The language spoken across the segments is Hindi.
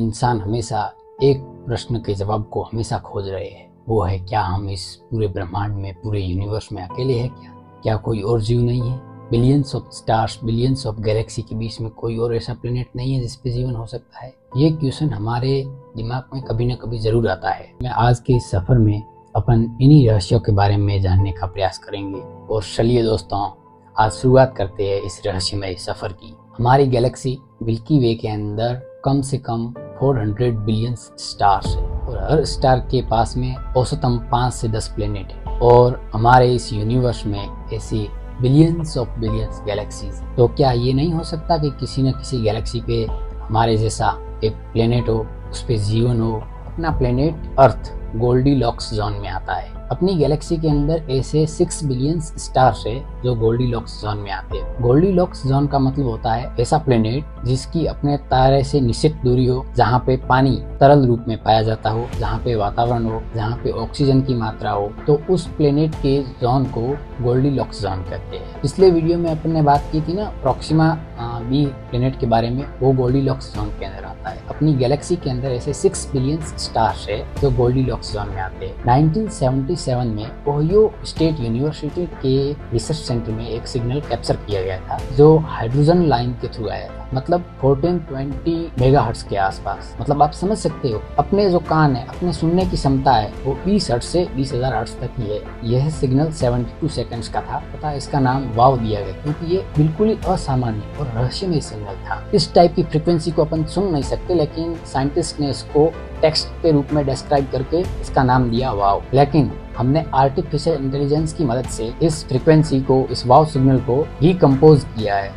इंसान हमेशा एक प्रश्न के जवाब को हमेशा खोज रहे हैं, वो है क्या हम इस पूरे ब्रह्मांड में, पूरे यूनिवर्स में अकेले हैं क्या कोई और जीव नहीं है? Billions of stars, billions of Galaxy के बीच में कोई और ऐसा प्लेनेट नहीं है जिस पे जीवन हो सकता है? ये क्वेश्चन हमारे दिमाग में कभी न कभी जरूर आता है। मैं आज के इस सफर में अपन इन्हीं रहस्यों के बारे में जानने का प्रयास करेंगे। और चलिए दोस्तों, आज शुरुआत करते हैं इस रहस्यमय सफर की। हमारी गैलेक्सी मिल्की वे के अंदर कम से कम 400 बिलियन स्टार्स है और हर स्टार के पास में औसतन 5 से 10 प्लेनेट है। और हमारे इस यूनिवर्स में ऐसी बिलियंस ऑफ बिलियंस गैलेक्सीज। तो क्या ये नहीं हो सकता कि किसी न किसी गैलेक्सी पे हमारे जैसा एक प्लेनेट हो, उस पे जीवन हो? अपना प्लेनेट अर्थ गोल्डीलॉक्स जोन में आता है। अपनी गैलेक्सी के अंदर ऐसे 6 बिलियन स्टार्स है जो गोल्डीलॉक्स जोन में आते हैं। गोल्डीलॉक्स जोन का मतलब होता है ऐसा प्लेनेट जिसकी अपने तारे से निश्चित दूरी हो, जहाँ पे पानी तरल रूप में पाया जाता हो, जहाँ पे वातावरण हो, जहाँ पे ऑक्सीजन की मात्रा हो, तो उस प्लेनेट के जोन को गोल्डीलॉक्स जोन कहते हैं। पिछले वीडियो में अपन ने बात की थी ना प्रॉक्सिमा बी प्लेनेट के बारे में, वो गोल्डीलॉक्स जोन के अंदर आता है। अपनी गैलेक्सी के अंदर ऐसे 6 बिलियन स्टार्स है जो गोल्डीलॉक्स जोन में आते हैं। 1977 में ओहियो स्टेट यूनिवर्सिटी के रिसर्च सेंटर में एक सिग्नल कैप्चर किया गया था जो हाइड्रोजन लाइन के थ्रू आया था, मतलब 1420 मेगाहर्ट्ज के आसपास। मतलब आप समझ सकते हो, अपने जो कान है, अपने सुनने की क्षमता है वो 20 हर्ट्ज से 20,000 हर्ट्ज तक ही है। यह सिग्नल 72 सेकंड्स का था। पता इसका नाम वाव दिया गया क्योंकि ये बिल्कुल ही असामान्य और रहस्यमय सिग्नल था। इस टाइप की फ्रीक्वेंसी को अपन सुन नहीं सकते, लेकिन साइंटिस्ट ने इसको टेक्स्ट के रूप में डिस्क्राइब करके इसका नाम दिया वाव। लेकिन हमने आर्टिफिशियल इंटेलिजेंस की मदद से इस फ्रीक्वेंसी को, इस वाव सिग्नल को डिकम्पोज किया है।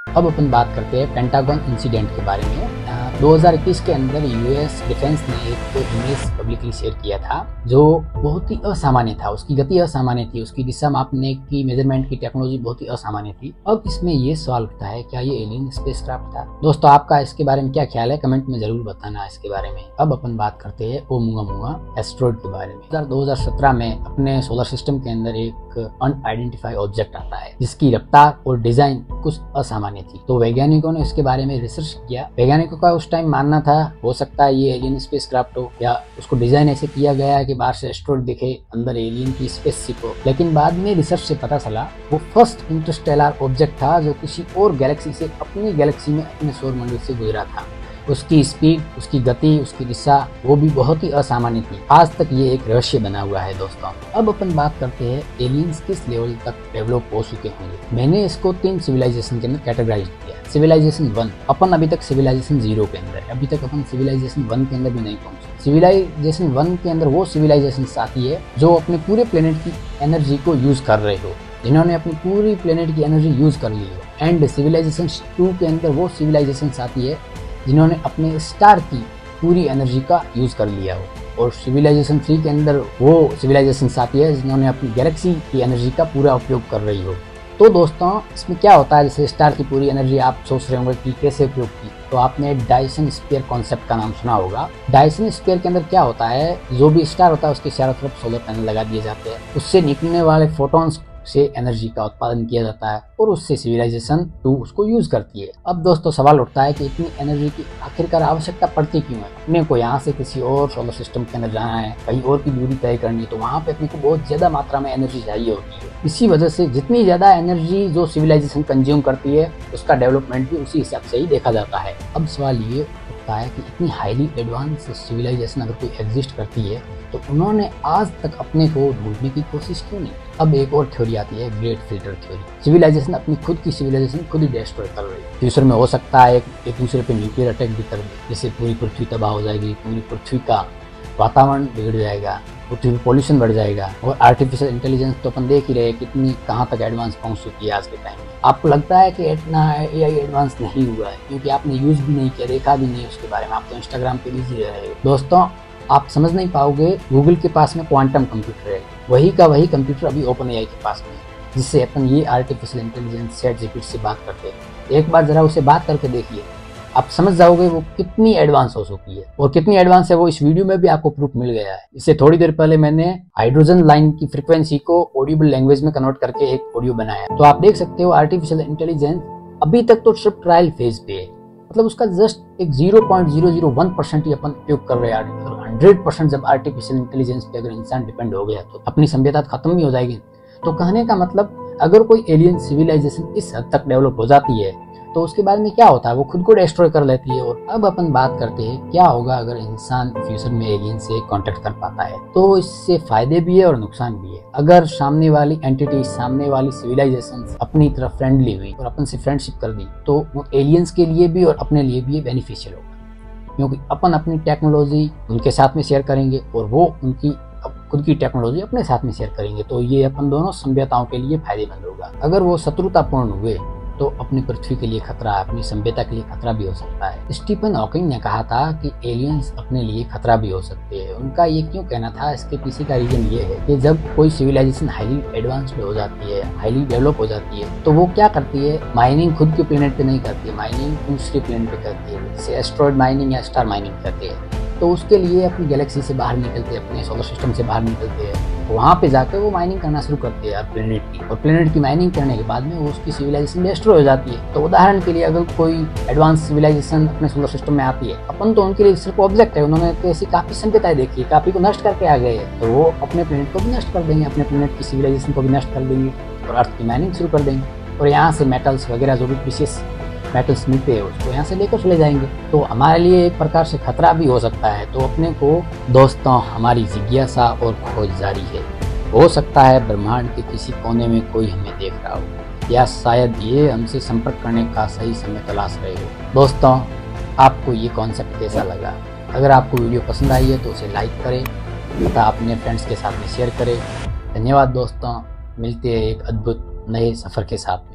अब अपन बात करते हैं पेंटागन इंसिडेंट के बारे में। 2021 के अंदर यूएस डिफेंस ने एक इमेज पब्लिकली शेयर किया था जो बहुत ही असामान्य था। उसकी गति असामान्य थी, उसकी दिशा मापने की, मेजरमेंट की टेक्नोलॉजी बहुत ही असामान्य थी। अब इसमें ये सवाल उठता है, क्या ये एलियन स्पेसक्राफ्ट था? दोस्तों, आपका इसके बारे में क्या ख्याल है? कमेंट में जरूर बताना इसके बारे में। अब अपन बात करते हैं ओमुमुआ एस्टेरॉयड के बारे में। 2017 में अपने सोलर सिस्टम के अंदर एक अनआइडेंटिफाइड ऑब्जेक्ट आता है जिसकी रफ्तार और डिजाइन कुछ असामान्य थी। तो वैज्ञानिकों ने इसके बारे में रिसर्च किया। वैज्ञानिकों का उस टाइम मानना था हो सकता है ये एलियन स्पेसक्राफ्ट हो, या उसको डिजाइन ऐसे किया गया है कि बाहर से एस्टेरॉयड दिखे, अंदर एलियन की स्पेसशिप हो। लेकिन बाद में रिसर्च से पता चला वो फर्स्ट इंटरस्टेलर ऑब्जेक्ट था जो किसी और गैलेक्सी से, अपनी गैलेक्सी में, अपने सौर मंडल से गुजरा था। उसकी स्पीड, उसकी गति, उसकी दिशा वो भी बहुत ही असामान्य थी। आज तक ये एक रहस्य बना हुआ है दोस्तों। अब अपन बात करते हैं एलियंस किस लेवल तक डेवलप हो चुके होंगे। मैंने इसको 3 सिविलाइजेशन के अंदर कैटेगराइज किया। सिविलाइजेशन 1, अपन अभी तक सिविलाइजेशन 0 के अंदर, अभी तक अपन सिविलाइजेशन 1 के अंदर भी नहीं पहुंचे। सिविलाइजेशन 1 के अंदर वो सिविलाइजेशन आती है जो अपने पूरे प्लेनेट की एनर्जी को यूज कर रहे हो, जिन्होंने अपनी पूरी प्लेनेट की एनर्जी यूज कर ली हो। एंड सिविलाइजेशन 2 के अंदर वो सिविलाइजेशन आती है जिन्होंने अपने स्टार की पूरी एनर्जी का यूज कर लिया हो। और सिविलाइजेशन 3 के अंदर वो सिविलाइजेशन आती है जिन्होंने अपनी गैलेक्सी की एनर्जी का पूरा उपयोग कर रही हो। तो दोस्तों, इसमें क्या होता है, जैसे स्टार की पूरी एनर्जी आप सोच रहे होंगे कि कैसे उपयोग की, तो आपने डायसन स्फीयर कॉन्सेप्ट का नाम सुना होगा। डायसन स्फीयर के अंदर क्या होता है, जो भी स्टार होता है उसके चारों तरफ सोलर पैनल लगा दिए जाते हैं, उससे निकलने वाले फोटॉन्स से एनर्जी का उत्पादन किया जाता है और उससे सिविलाइजेशन 2 उसको यूज करती है। अब दोस्तों सवाल उठता है कि इतनी एनर्जी की आखिरकार आवश्यकता पड़ती क्यों है? अपने को यहाँ से किसी और सोलर सिस्टम के अंदर जाना है, कहीं और की दूरी तय करनी है, तो वहाँ पे अपने को बहुत ज्यादा मात्रा में एनर्जी चाहिए होती है। इसी वजह से जितनी ज्यादा एनर्जी जो सिविलाइजेशन कंज्यूम करती है, उसका डेवलपमेंट भी उसी हिसाब से ही देखा जाता है। अब सवाल ये उठता है कि इतनी हाईली एडवांस सिविलाइजेशन अगर कोई एग्जिस्ट करती है तो उन्होंने आज तक अपने को ढूंढने की कोशिश क्यों नहीं? अब एक और थ्योरी आती है, ग्रेट फिल्टर थ्योरी। सिविलाइजेशन अपनी खुद की सिविलाइजेशन खुद ही डिस्ट्रॉय कर रही है। फ्यूचर में हो सकता है एक दूसरे पे न्यूक्लियर अटैक भी कर दे, जैसे पूरी पृथ्वी तबाह हो जाएगी, पूरी पृथ्वी का वातावरण बिगड़ जाएगा, पृथ्वी पर पॉल्यूशन बढ़ जाएगा। और आर्टिफिशियल इंटेलिजेंस तो अपन देख ही रहे हैं कितनी कहाँ तक एडवांस पहुंच चुकी है आज के टाइम में। आपको लगता है कि इतना AI एडवांस नहीं हुआ है क्योंकि आपने यूज भी नहीं किया, देखा भी नहीं उसके बारे में, आप तो इंस्टाग्राम पे बिजी रह रहे हो। दोस्तों, आप समझ नहीं पाओगे, गूगल के पास में क्वांटम कंप्यूटर है, वही का वही कंप्यूटर अभी ओपन AI के पास में है, जिससे अपन ये आर्टिफिशियल इंटेलिजेंस ChatGPT से बात करते हैं। एक बार जरा उसे बात करके देखिए, आप समझ जाओगे वो कितनी एडवांस हो चुकी है। और कितनी एडवांस है वो इस वीडियो में भी आपको प्रूफ मिल गया है। इससे थोड़ी देर पहले मैंने हाइड्रोजन लाइन की फ्रीक्वेंसी को ऑडिबल लैंग्वेज में कन्वर्ट करके एक ऑडियो बनाया, तो आप देख सकते हो आर्टिफिशियल इंटेलिजेंस अभी तक तो सिर्फ ट्रायल फेज पे है, मतलब उसका जस्ट एक 0.001% ही अपन उपयोग कर रहे हैं। 100% जब आर्टिफिशियल इंटेलिजेंस पे अगर इंसान डिपेंड हो गया तो अपनी सभ्यता खत्म भी हो जाएगी। तो कहने का मतलब अगर कोई एलियन सिविलाइजेशन इस हद तक डेवलप हो जाती है तो उसके बाद में क्या होता है, वो खुद को डिस्ट्रॉय कर लेती है। और अब अपन बात करते हैं क्या होगा अगर इंसान फ्यूचर में एलियन से कांटेक्ट कर पाता है। तो इससे फायदे भी है और नुकसान भी है। अगर सामने वाली एंटिटी, सामने वाली सिविलाइजेशन अपनी तरफ फ्रेंडली हुई और अपन से फ्रेंडशिप कर दी तो वो एलियंस के लिए भी और अपने लिए भी बेनिफिशियल होगा, क्योंकि अपन अपनी टेक्नोलॉजी उनके साथ में शेयर करेंगे और वो उनकी खुद की टेक्नोलॉजी अपने साथ में शेयर करेंगे। तो ये अपन दोनों सभ्यताओं के लिए फायदेमंद होगा। अगर वो शत्रुतापूर्ण हुए तो अपनी पृथ्वी के लिए खतरा, अपनी सभ्यता के लिए खतरा भी हो सकता है। स्टीफन हॉकिंग ने कहा था कि एलियंस अपने लिए खतरा भी हो सकते हैं। उनका ये क्यों कहना था, इसके पीछे का रीजन ये है कि जब कोई सिविलाइजेशन हाईली एडवांस्ड हो जाती है, हाईली डेवलप हो जाती है, तो वो क्या करती है, माइनिंग खुद के प्लेनेट पे नहीं करती है, माइनिंग दूसरे प्लेनेट पे करती है, जैसे एस्ट्रॉयड माइनिंग या स्टार माइनिंग करती है। तो उसके लिए अपनी गैलेक्सी से बाहर निकलते हैं, अपने सोलर सिस्टम से बाहर निकलते हैं, वहाँ पे जाकर वो माइनिंग करना शुरू करते हैं प्लेनेट की। और प्लेनेट की माइनिंग करने के बाद में वो उसकी सिविलाइजेशन डिस्ट्रॉय हो जाती है। तो उदाहरण के लिए अगर कोई एडवांस सिविलाइजेशन अपने सोलर सिस्टम में आती है, अपन तो उनके लिए सिर्फ ऑब्जेक्ट है, उन्होंने तो ऐसी काफी सभ्यताएं देखी है, काफी को नष्ट करके आ गए हैं, तो वो अपने प्लेनेट को भी नष्ट कर देंगे, अपने प्लेनेट की सिविलाइजेशन को भी नष्ट कर देंगे और अर्थ की माइनिंग शुरू कर देंगे। और यहाँ से मेटल्स वगैरह जो भी प्रीशियस मेटल्स मिलते हैं उसको यहाँ से लेकर चले जाएंगे। तो हमारे लिए एक प्रकार से खतरा भी हो सकता है। तो अपने को दोस्तों, हमारी जिज्ञासा और खोज जारी है। हो सकता है ब्रह्मांड के किसी कोने में कोई हमें देख रहा हो, या शायद ये हमसे संपर्क करने का सही समय तलाश रहे हो। दोस्तों, आपको ये कॉन्सेप्ट कैसा लगा? अगर आपको वीडियो पसंद आई है तो उसे लाइक करें तथा अपने फ्रेंड्स के साथ में शेयर करें। धन्यवाद दोस्तों, मिलते हैं एक अद्भुत नए सफ़र के साथ।